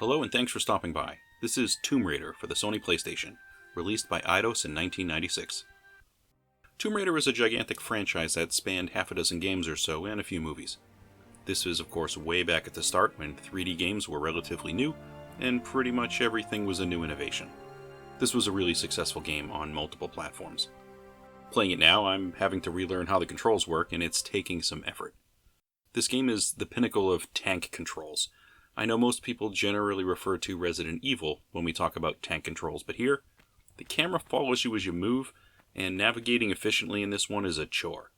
Hello and thanks for stopping by. This is Tomb Raider for the Sony PlayStation, released by Eidos in 1996. Tomb Raider is a gigantic franchise that spanned half a dozen games or so and a few movies. This is of course way back at the start when 3D games were relatively new, and pretty much everything was a new innovation. This was a really successful game on multiple platforms. Playing it now, I'm having to relearn how the controls work, and it's taking some effort. This game is the pinnacle of tank controls. I know most people generally refer to Resident Evil when we talk about tank controls, but here, the camera follows you as you move, and navigating efficiently in this one is a chore.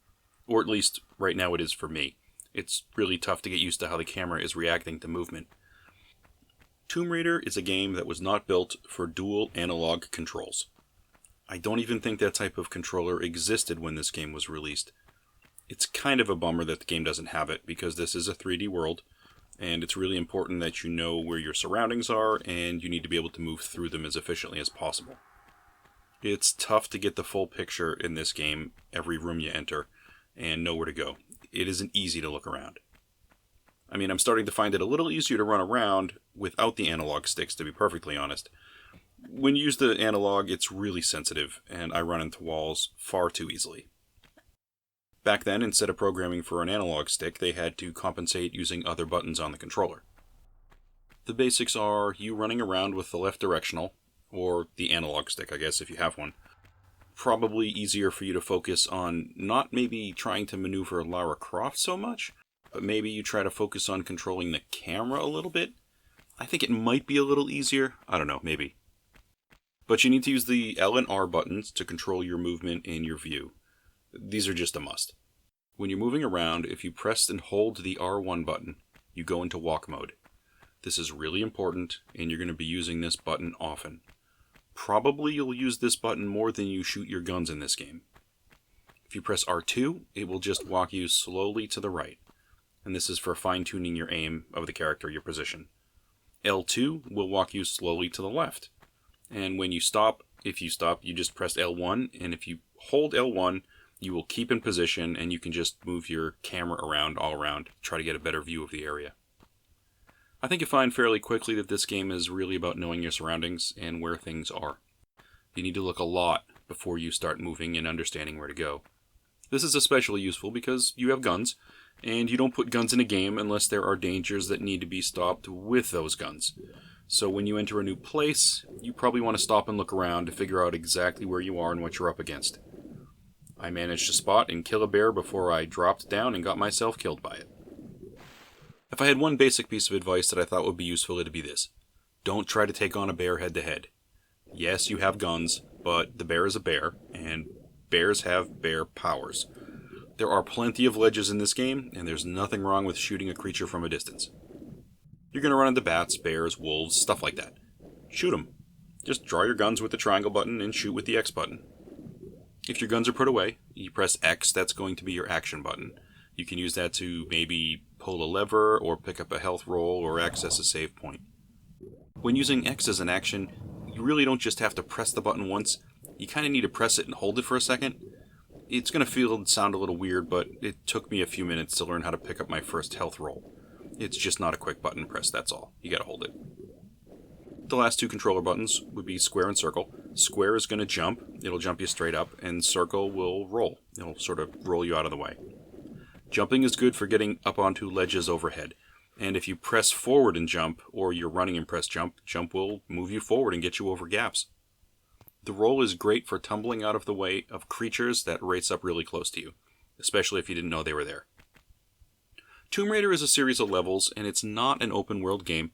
Or at least, right now it is for me. It's really tough to get used to how the camera is reacting to movement. Tomb Raider is a game that was not built for dual analog controls. I don't even think that type of controller existed when this game was released. It's kind of a bummer that the game doesn't have it, because this is a 3D world, and it's really important that you know where your surroundings are, and you need to be able to move through them as efficiently as possible. It's tough to get the full picture in this game every room you enter, and know where to go. It isn't easy to look around. I mean, I'm starting to find it a little easier to run around without the analog sticks, to be perfectly honest. When you use the analog, it's really sensitive, and I run into walls far too easily. Back then, instead of programming for an analog stick, they had to compensate using other buttons on the controller. The basics are you running around with the left directional, or the analog stick, I guess, if you have one. Probably easier for you to focus on not maybe trying to maneuver Lara Croft so much, but maybe you try to focus on controlling the camera a little bit. I think it might be a little easier. I don't know, maybe. But you need to use the L and R buttons to control your movement and your view. These are just a must. When you're moving around, if you press and hold the R1 button, you go into walk mode. This is really important, and you're going to be using this button often. Probably you'll use this button more than you shoot your guns in this game. If you press R2, it will just walk you slowly to the right, and this is for fine-tuning your aim of the character, your position. L2 will walk you slowly to the left, and when you stop, if you stop, you just press L1, and if you hold L1, you will keep in position, and you can just move your camera around, all around, try to get a better view of the area. I think you find fairly quickly that this game is really about knowing your surroundings and where things are. You need to look a lot before you start moving and understanding where to go. This is especially useful because you have guns, and you don't put guns in a game unless there are dangers that need to be stopped with those guns. So when you enter a new place, you probably want to stop and look around to figure out exactly where you are and what you're up against. I managed to spot and kill a bear before I dropped down and got myself killed by it. If I had one basic piece of advice that I thought would be useful, it'd be this. Don't try to take on a bear head-to-head. Yes, you have guns, but the bear is a bear, and bears have bear powers. There are plenty of ledges in this game, and there's nothing wrong with shooting a creature from a distance. You're going to run into bats, bears, wolves, stuff like that. Shoot them. Just draw your guns with the triangle button and shoot with the X button. If your guns are put away, you press X, that's going to be your action button. You can use that to maybe pull a lever, or pick up a health roll, or access a save point. When using X as an action, you really don't just have to press the button once, you kind of need to press it and hold it for a second. It's going to feel and sound a little weird, but it took me a few minutes to learn how to pick up my first health roll. It's just not a quick button press, that's all. You gotta hold it. The last two controller buttons would be square and circle. Square is going to jump, it'll jump you straight up, and circle will roll. It'll sort of roll you out of the way. Jumping is good for getting up onto ledges overhead, and if you press forward and jump, or you're running and press jump, jump will move you forward and get you over gaps. The roll is great for tumbling out of the way of creatures that race up really close to you, especially if you didn't know they were there. Tomb Raider is a series of levels, and it's not an open world game.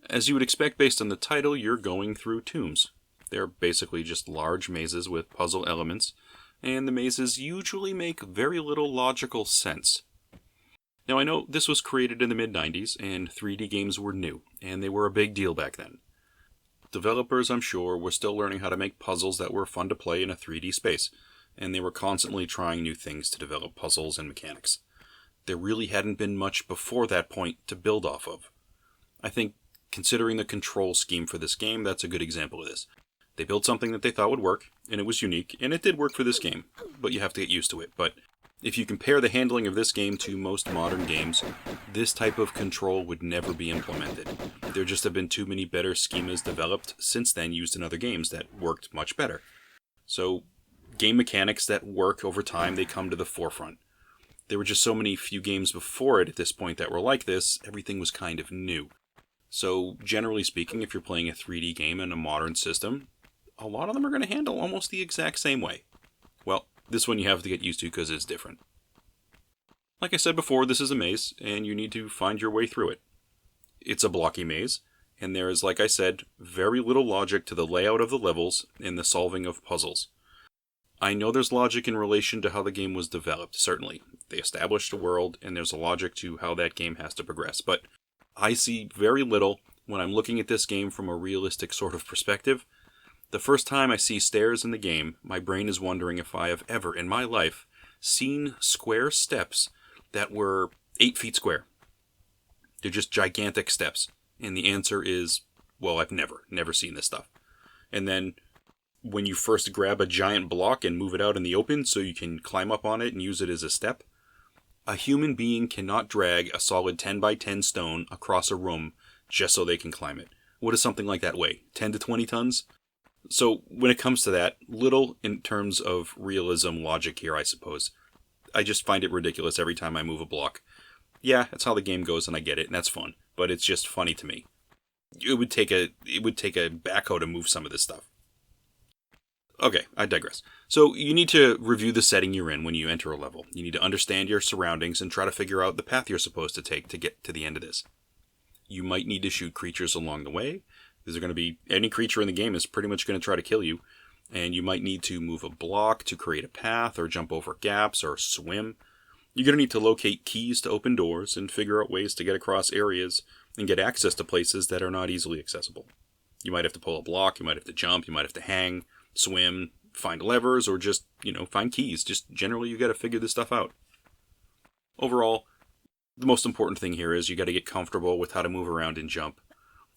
As you would expect based on the title, you're going through tombs. They're basically just large mazes with puzzle elements, and the mazes usually make very little logical sense. Now I know this was created in the mid-90s, and 3D games were new, and they were a big deal back then. Developers, I'm sure, were still learning how to make puzzles that were fun to play in a 3D space, and they were constantly trying new things to develop puzzles and mechanics. There really hadn't been much before that point to build off of. I think, considering the control scheme for this game, that's a good example of this. They built something that they thought would work, and it was unique, and it did work for this game, but you have to get used to it. But If you compare the handling of this game to most modern games, this type of control would never be implemented. There just have been too many better schemas developed since then used in other games that worked much better. So, game mechanics that work over time, they come to the forefront. There were just so many few games before it at this point that were like this, everything was kind of new. So, generally speaking, if you're playing a 3D game in a modern system, a lot of them are going to handle almost the exact same way. Well, this one you have to get used to because it's different. Like I said before, this is a maze, and you need to find your way through it. It's a blocky maze, and there is, like I said, very little logic to the layout of the levels and the solving of puzzles. I know there's logic in relation to how the game was developed, certainly. They established a world, and there's a logic to how that game has to progress, but I see very little when I'm looking at this game from a realistic sort of perspective. The first time I see stairs in the game, my brain is wondering if I have ever, in my life, seen square steps that were 8 feet square. They're just gigantic steps. And the answer is, well, I've never seen this stuff. And then, when you first grab a giant block and move it out in the open so you can climb up on it and use it as a step, a human being cannot drag a solid 10 by 10 stone across a room just so they can climb it. What does something like that weigh? 10 to 20 tons? So when it comes to that, little in terms of realism logic here, I suppose. I just find it ridiculous every time I move a block. Yeah, that's how the game goes and I get it, and that's fun, but it's just funny to me. It would take a backhoe to move some of this stuff. Okay, I digress. So you need to review the setting you're in when you enter a level. You need to understand your surroundings and try to figure out the path you're supposed to take to get to the end of this. You might need to shoot creatures along the way. There's going to be any creature in the game is pretty much going to try to kill you, and you might need to move a block to create a path, or jump over gaps, or swim. You're going to need to locate keys to open doors and figure out ways to get across areas and get access to places that are not easily accessible. You might have to pull a block, you might have to jump, you might have to hang, swim, find levers, or just, find keys. Just generally you got to figure this stuff out. Overall, the most important thing here is you got to get comfortable with how to move around and jump.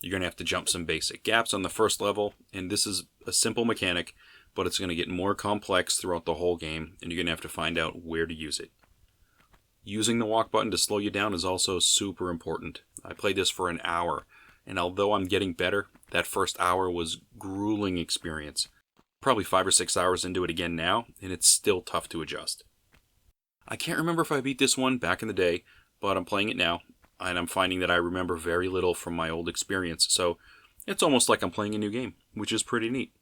You're going to have to jump some basic gaps on the first level, and this is a simple mechanic, but it's going to get more complex throughout the whole game, and you're going to have to find out where to use it. Using the walk button to slow you down is also super important. I played this for an hour, and although I'm getting better, that first hour was grueling experience. Probably 5 or 6 hours into it again now, and it's still tough to adjust. I can't remember if I beat this one back in the day, but I'm playing it now, and I'm finding that I remember very little from my old experience, so it's almost like I'm playing a new game, which is pretty neat.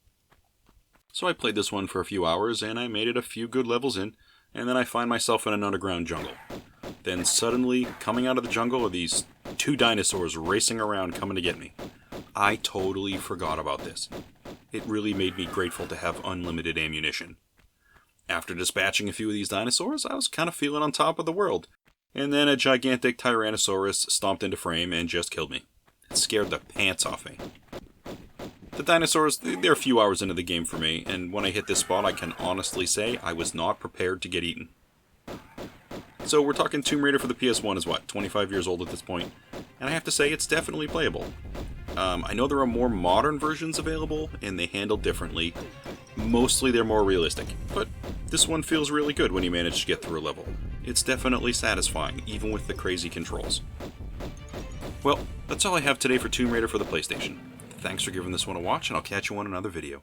So I played this one for a few hours, and I made it a few good levels in, and then I find myself in an underground jungle. Then suddenly, coming out of the jungle are these 2 dinosaurs racing around coming to get me. I totally forgot about this. It really made me grateful to have unlimited ammunition. After dispatching a few of these dinosaurs, I was kind of feeling on top of the world. And then a gigantic Tyrannosaurus stomped into frame and just killed me. It scared the pants off me. The dinosaurs, they're a few hours into the game for me, and when I hit this spot I can honestly say I was not prepared to get eaten. So we're talking Tomb Raider for the PS1 is 25 years old at this point, and I have to say it's definitely playable. I know there are more modern versions available, and they handle differently. Mostly they're more realistic, but this one feels really good when you manage to get through a level. It's definitely satisfying, even with the crazy controls. Well, that's all I have today for Tomb Raider for the PlayStation. Thanks for giving this one a watch, and I'll catch you on another video.